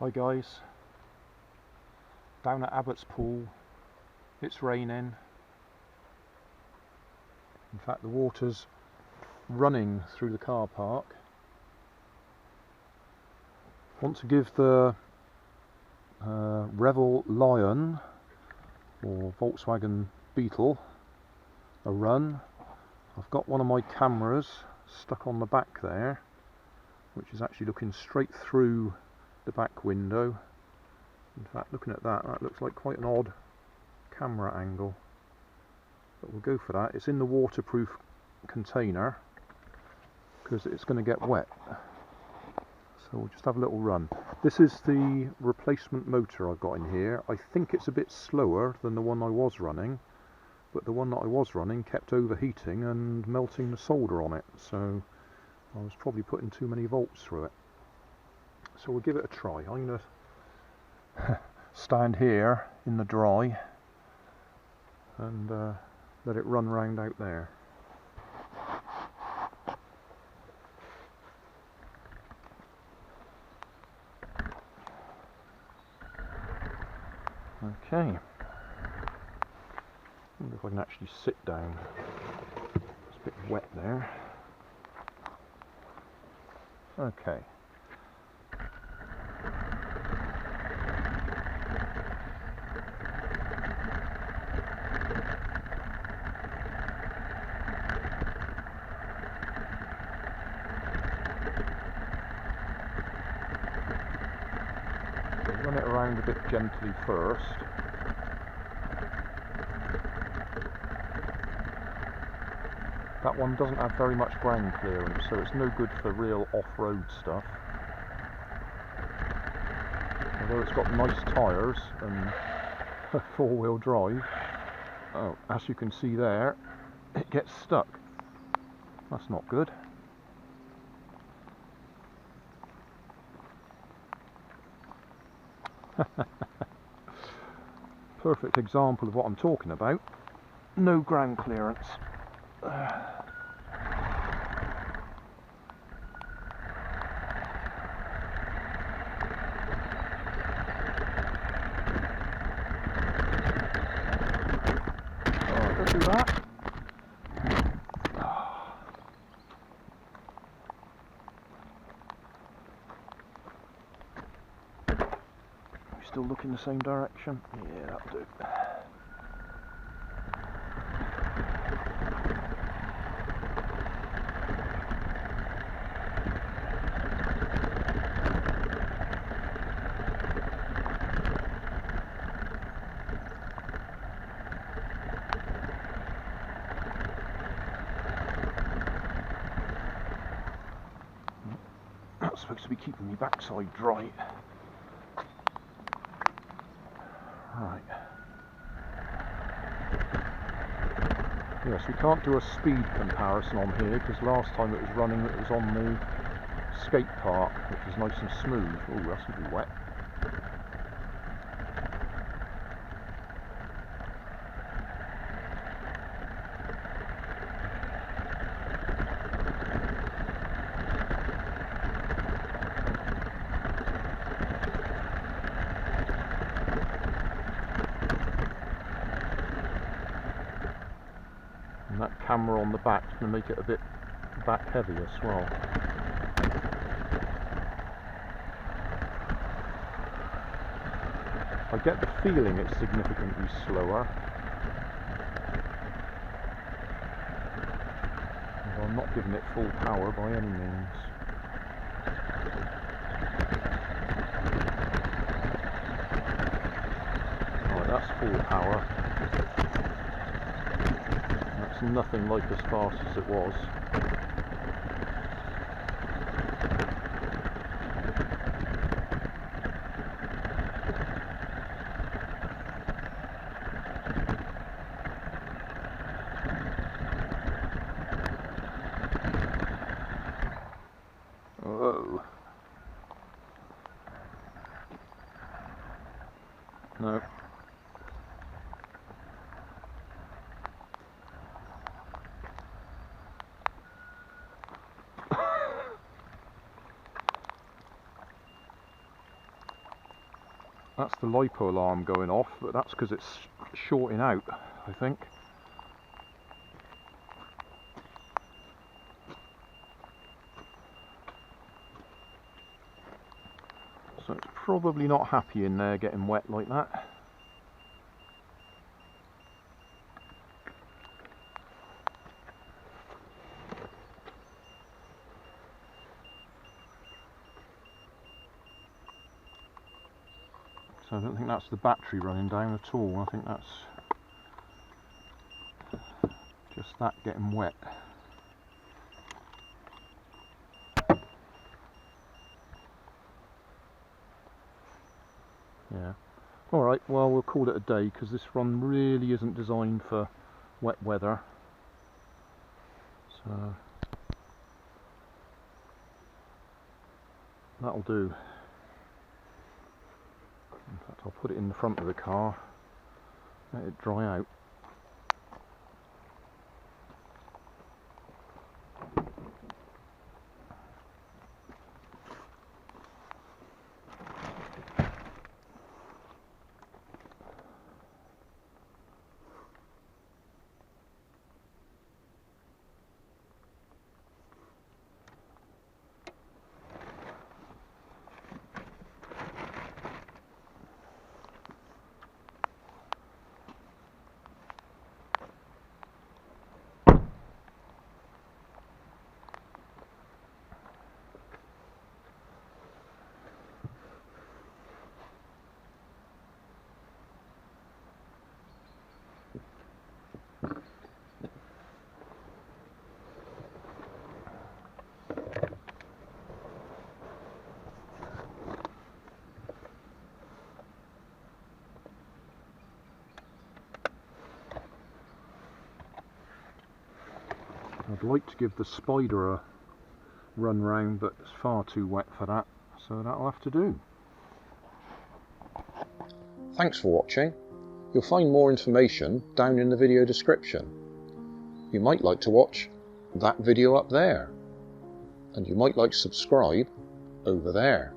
Hi guys, down at Abbots Pool, it's raining. In fact the water's running through the car park. I want to give the Revell Lion or Volkswagen Beetle a run. I've got one of my cameras stuck on the back there, which is actually looking straight through the back window. In fact, looking at that, that looks like quite an odd camera angle, but we'll go for that. It's in the waterproof container because it's going to get wet, so we'll just have a little run. This is the replacement motor I've got in here. I think it's a bit slower than the one I was running, but the one that I was running kept overheating and melting the solder on it, so I was probably putting too many volts through it. So we'll give it a try. I'm going to stand here in the dry and let it run round out there. Okay. I wonder if I can actually sit down. It's a bit wet there. Okay. Run it around a bit gently first. That one doesn't have very much ground clearance, so it's no good for real off-road stuff. Although it's got nice tyres and four-wheel drive. Oh, as you can see there, it gets stuck. That's not good. Perfect example of what I'm talking about. No ground clearance. Don't do that. Still looking the same direction? Yeah, that'll do. That's supposed to be keeping me backside dry. Right. Yes, we can't do a speed comparison on here because last time it was running, it was on the skate park, which is nice and smooth. Oh, that's going to be wet. And that camera on the back is going to make it a bit back heavy as well. I get the feeling it's significantly slower. Although I'm not giving it full power by any means. Right, that's full power. That's nothing like as fast as it was. Whoa. No. That's the Lipo alarm going off, but that's because it's shorting out, I think. So it's probably not happy in there getting wet like that. So I don't think that's the battery running down at all. I think that's just that getting wet. Yeah. Alright, well we'll call it a day because this run really isn't designed for wet weather. So that'll do. In fact, I'll put it in the front of the car, let it dry out. I'd like to give the Spider a run round, but it's far too wet for that, so that'll have to do. Thanks for watching. You'll find more information down in the video description. You might like to watch that video up there, and you might like to subscribe over there.